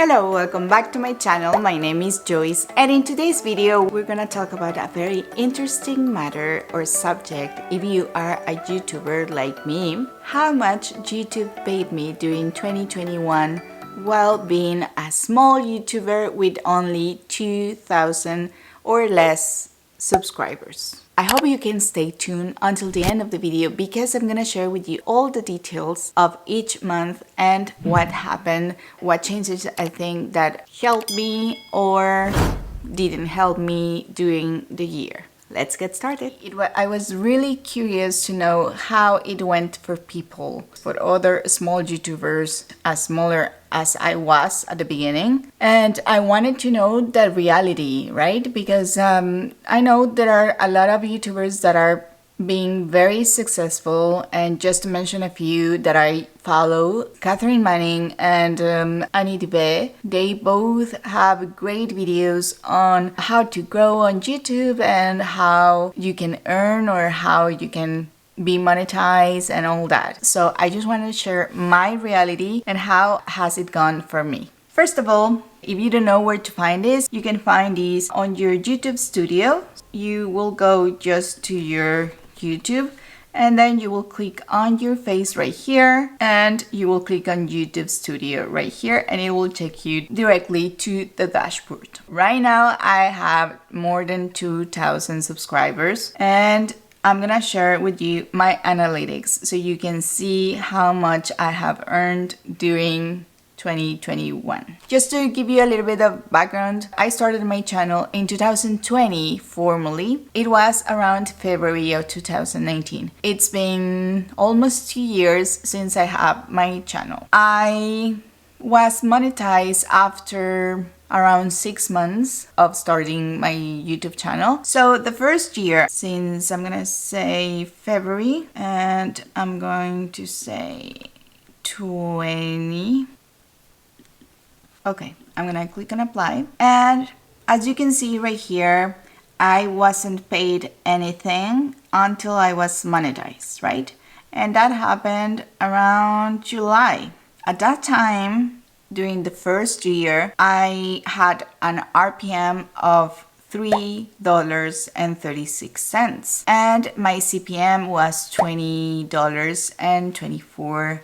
Hello, welcome back to my channel. My name is Joyce, and in today's video we're gonna talk about a very interesting matter or subject. If you are a YouTuber like me, how much YouTube paid me during 2021 while being a small YouTuber with only 2,000 or less subscribers. I hope you can stay tuned until the end of the video because I'm gonna share with you all the details of each month and what happened, what changes I think that helped me or didn't help me during the year. Let's get started. I was really curious to know how it went for people, for other small YouTubers as smaller as I was at the beginning. And I wanted to know the reality, right? Because I know there are a lot of YouTubers that are being very successful, and just to mention a few that I follow, Catherine Manning and Annie Dube, they both have great videos on how to grow on YouTube and how you can earn or how you can be monetized and all that. So I just wanted to share my reality and how has it gone for me. First of all, if you don't know where to find this, you can find these on your YouTube studio. You will go just to your YouTube and then you will click on your face right here and you will click on YouTube Studio right here and it will take you directly to the dashboard. Right now I have more than 2,000 subscribers and I'm gonna share with you my analytics so you can see how much I have earned during 2021. Just to give you a little bit of background, I started my channel in 2020 formally. It was around February of 2019. It's been almost 2 years since I have my channel. I was monetized after around 6 months of starting my YouTube channel. So the first year, since I'm gonna say February and I'm going to say 20. Okay, I'm gonna click on apply. And as you can see right here, I wasn't paid anything until I was monetized, right? And that happened around July. At that time, during the first year, I had an RPM of $3.36 and my CPM was $20.24.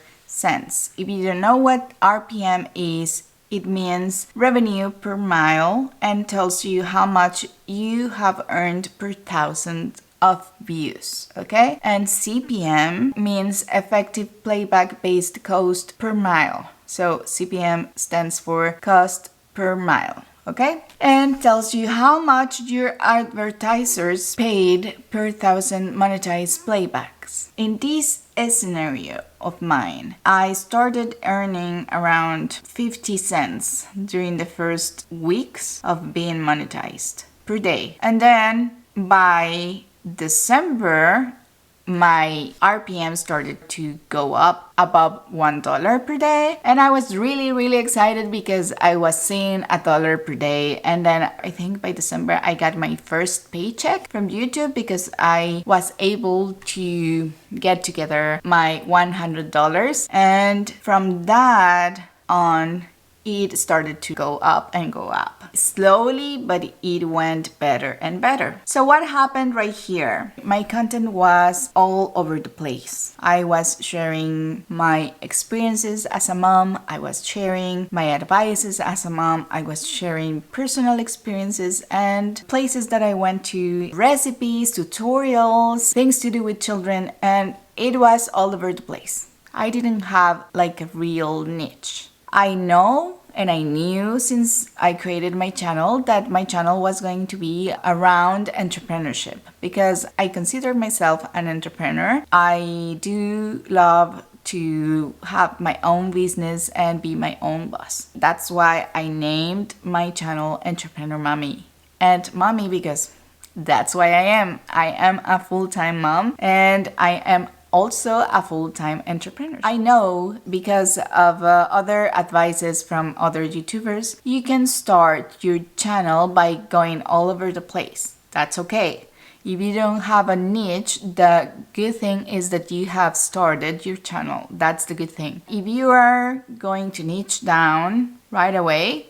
If you don't know what RPM is, it means revenue per mile and tells you how much you have earned per thousand of views, okay? And CPM means effective playback based cost per mile. So CPM stands for cost per mile, okay? And tells you how much your advertisers paid per thousand monetized playbacks. In this scenario of mine, I started earning around 50 cents during the first weeks of being monetized per day. And then by December, my RPM started to go up above $1 per day, and I was really excited because I was seeing $1 per day. And then I think by December I got my first paycheck from YouTube because I was able to get together my $100, and from that on it started to go up and go up slowly, but it went better and better. So what happened right here? My content was all over the place. I was sharing my experiences as a mom. I was sharing my advices as a mom. I was sharing personal experiences and places that I went to, recipes, tutorials, things to do with children, and it was all over the place. I didn't have like a real niche. I know and I knew since I created my channel that my channel was going to be around entrepreneurship because I consider myself an entrepreneur. I do love to have my own business and be my own boss. That's why I named my channel Entrepreneur Mommy. And mommy because that's why I am. I am a full-time mom and I am also a full-time entrepreneur. I know because of other advices from other YouTubers, you can start your channel by going all over the place. That's okay. If you don't have a niche, the good thing is that you have started your channel. That's the good thing. If you are going to niche down, right away,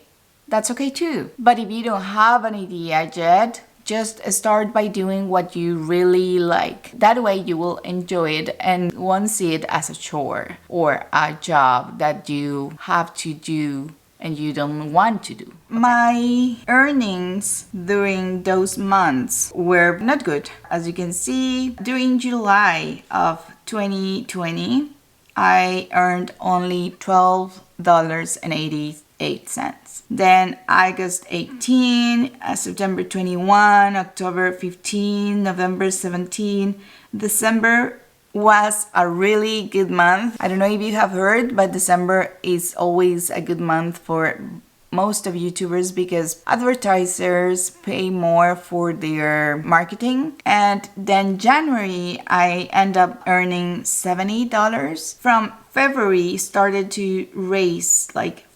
that's okay too. But if you don't have an idea yet, just start by doing what you really like. That way you will enjoy it and won't see it as a chore or a job that you have to do and you don't want to do. My earnings during those months were not good. As you can see, during July of 2020, I earned only $12.88. Then August 18, September 21, October 15, November 17, December was a really good month. I don't know if you have heard, but December is always a good month for most of YouTubers because advertisers pay more for their marketing. And then January, I end up earning $70. From February, started to raise like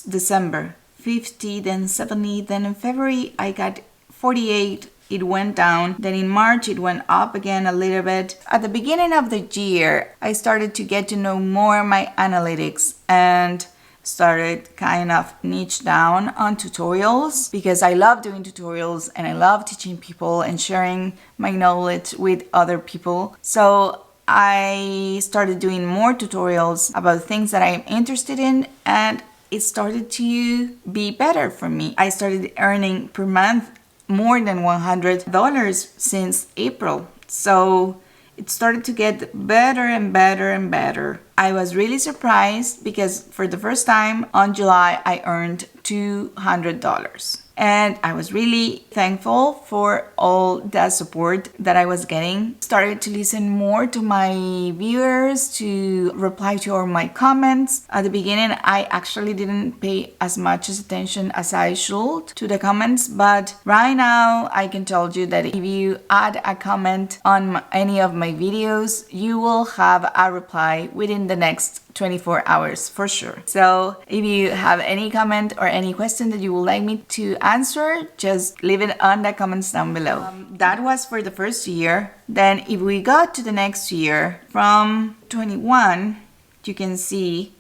December, 50, then 70, then in February, I got 48. It went down. Then in March, it went up again a little bit. At the beginning of the year, I started to get to know more my analytics and started kind of niche down on tutorials because I love doing tutorials and I love teaching people and sharing my knowledge with other people. So I started doing more tutorials about things that I'm interested in, and it started to be better for me. I started earning per month more than $100 since April. So it started to get better and better and better. I was really surprised because for the first time on July, I earned $200. And I was really thankful for all the support that I was getting. Started to listen more to my viewers, to reply to all my comments. At the beginning, I actually didn't pay as much attention as I should to the comments, but right now I can tell you that if you add a comment on any of my videos, you will have a reply within the next 24 hours for sure. So if you have any comment or any question that you would like me to answer, just leave it on the comments down below. That was for the first year. Then if we go to the next year, from 21, you can see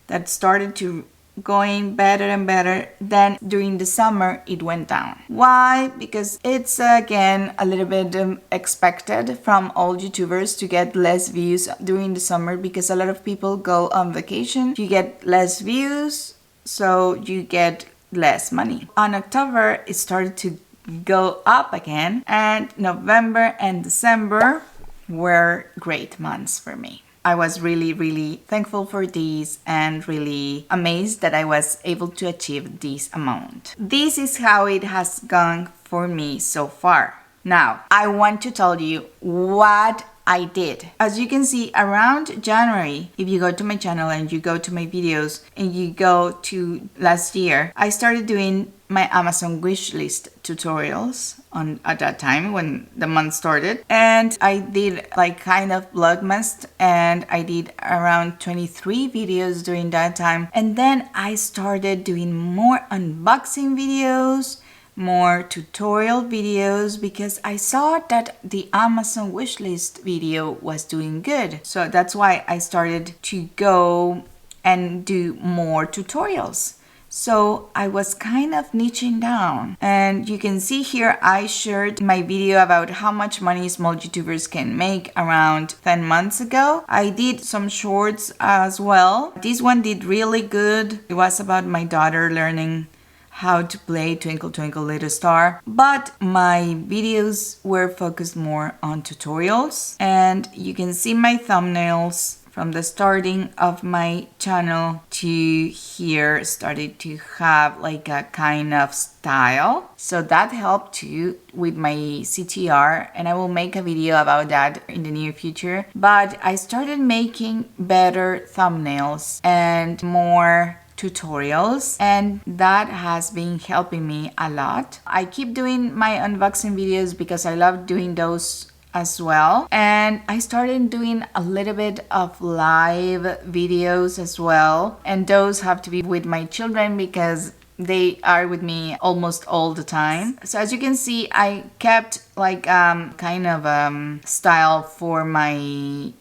that started to going better and better. Then during the summer it went down. Why? Because it's again a little bit expected from all YouTubers to get less views during the summer because a lot of people go on vacation. You get less views, so you get less money. On October it started to go up again, and November and December were great months for me. I was really thankful for this and really amazed that I was able to achieve this amount. This is how it has gone for me so far. Now, I want to tell you what I did. As you can see, around January, if you go to my channel and you go to my videos and you go to last year, I started doing my Amazon wishlist tutorials at that time when the month started, and I did like kind of vlogmas, and I did around 23 videos during that time. And then I started doing more unboxing videos, more tutorial videos, because I saw that the Amazon wishlist video was doing good. So that's why I started to go and do more tutorials. So I was kind of niching down, and you can see here I shared my video about how much money small YouTubers can make around 10 months ago. I did some shorts as well. This one did really good. It was about my daughter learning how to play Twinkle Twinkle Little Star, but my videos were focused more on tutorials, and you can see my thumbnails from the starting of my channel to here started to have like a kind of style. So that helped too with my CTR, and I will make a video about that in the near future. But I started making better thumbnails and more tutorials, and that has been helping me a lot. I keep doing my unboxing videos because I love doing those as well, and I started doing a little bit of live videos as well, and those have to be with my children because they are with me almost all the time. So as you can see, I kept like kind of style for my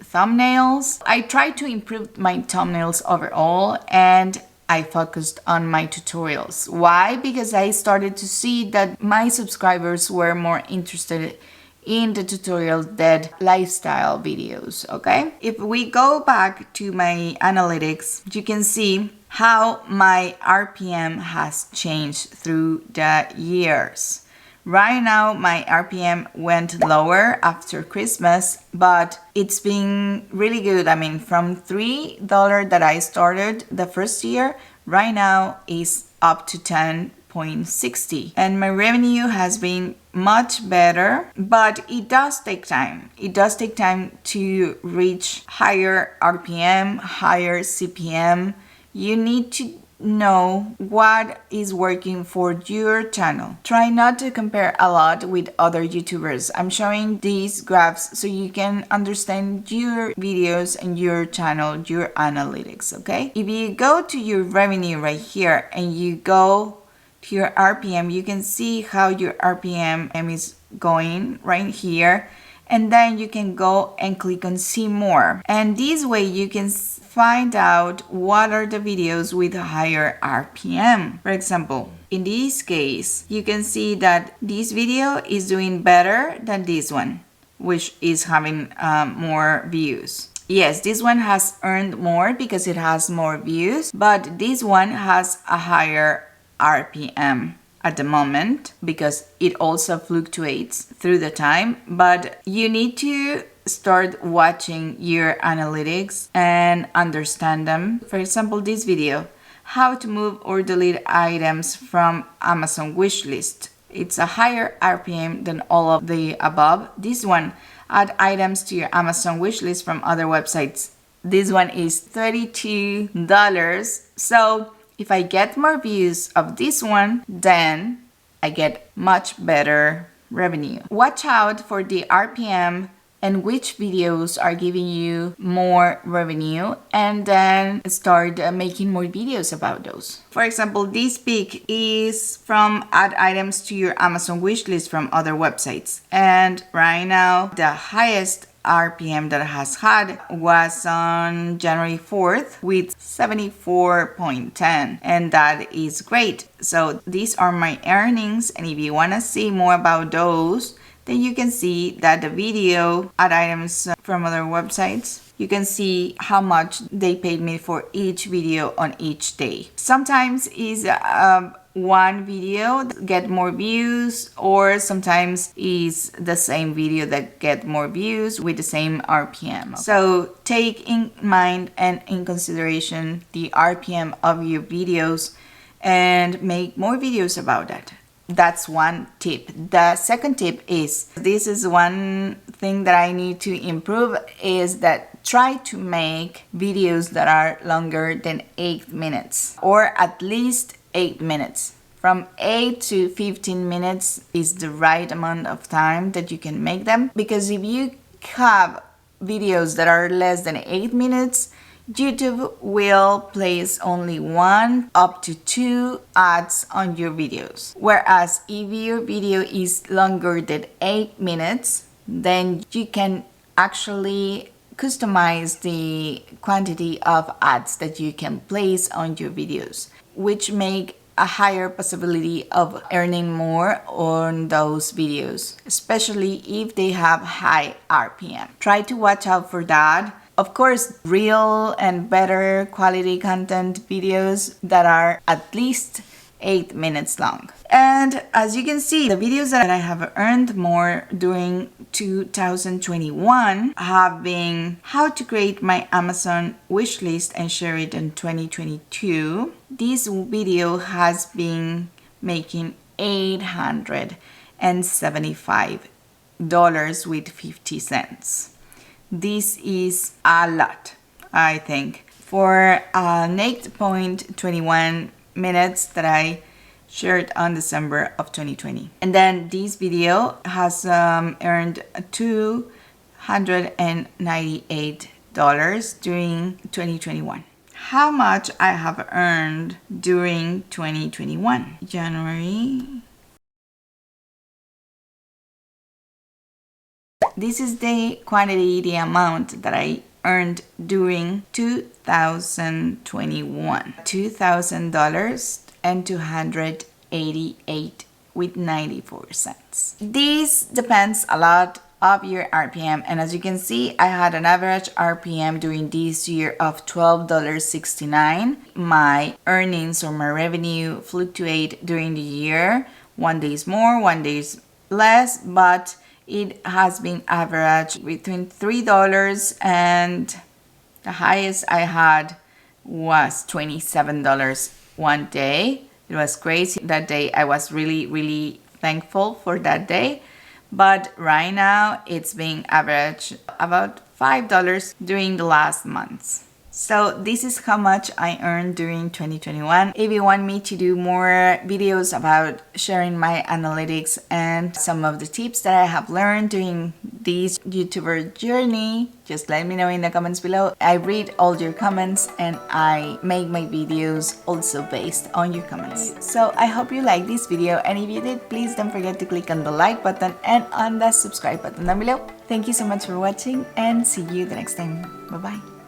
thumbnails. I tried to improve my thumbnails overall, and I focused on my tutorials. Why? Because I started to see that my subscribers were more interested in the tutorial than lifestyle videos, okay? If we go back to my analytics, you can see how my RPM has changed through the years. Right now, my RPM went lower after Christmas, but it's been really good. I mean, from $3 that I started the first year, right now is up to 10.60. And my revenue has been much better, but it does take time. It does take time to reach higher RPM, higher CPM. You need to know what is working for your channel. Try not to compare a lot with other YouTubers. I'm showing these graphs so you can understand your videos and your channel, your analytics, okay? If you go to your revenue right here and you go to your RPM, you can see how your RPM is going right here. And then you can go and click on see more. And this way you can find out what are the videos with a higher RPM. For example, in this case, you can see that this video is doing better than this one, which is having more views. Yes, this one has earned more because it has more views, but this one has a higher RPM at the moment because it also fluctuates through the time, but you need to start watching your analytics and understand them. For example, this video, how to move or delete items from Amazon wishlist. It's a higher RPM than all of the above. This one, add items to your Amazon wishlist from other websites. This one is $32. So if I get more views of this one, then I get much better revenue. Watch out for the RPM and which videos are giving you more revenue, and then start making more videos about those. For example, this pick is from add items to your Amazon wishlist from other websites. And right now, the highest RPM that it has had was on January 4th with 74.10, and that is great. So these are my earnings, and if you want to see more about those, then you can see that the video add items from other websites, you can see how much they paid me for each video on each day. Sometimes is one video that get more views, or sometimes is the same video that get more views with the same RPM. So take in mind and in consideration the RPM of your videos and make more videos about that. That's one tip. The second tip is, this is one thing that I need to improve, is that try to make videos that are longer than 8 minutes, or at least 8 minutes. From 8 to 15 minutes is the right amount of time that you can make them, because if you have videos that are less than 8 minutes, YouTube will place only 1 up to 2 ads on your videos. Whereas if your video is longer than 8 minutes, then you can actually customize the quantity of ads that you can place on your videos, which make a higher possibility of earning more on those videos, especially if they have high RPM. Try to watch out for that. Of course, real and better quality content videos that are at least 8 minutes long. And as you can see, the videos that I have earned more during 2021 have been how to create my Amazon wishlist and share it in 2022. This video has been making $875.50. This is a lot, I think, for 8.21 minutes that I shared on December of 2020. And then this video has earned $298 during 2021. How much I have earned during 2021? January. This is the quantity, the amount that I earned during 2021. $2,000 and 288 with 94 cents. This depends a lot of your RPM, and as you can see, I had an average RPM during this year of $12.69. My earnings or my revenue fluctuate during the year. One day is more, one day is less, but it has been average between $3 and the highest I had was $27 one day. It was crazy that day. I was really thankful for that day. But right now it's being average about $5 during the last months. So this is how much I earned during 2021. If you want me to do more videos about sharing my analytics and some of the tips that I have learned during this YouTuber journey, just let me know in the comments below. I read all your comments and I make my videos also based on your comments. So I hope you like this video, and if you did, please don't forget to click on the like button and on the subscribe button down below. Thank you so much for watching, and see you the next time. Bye bye.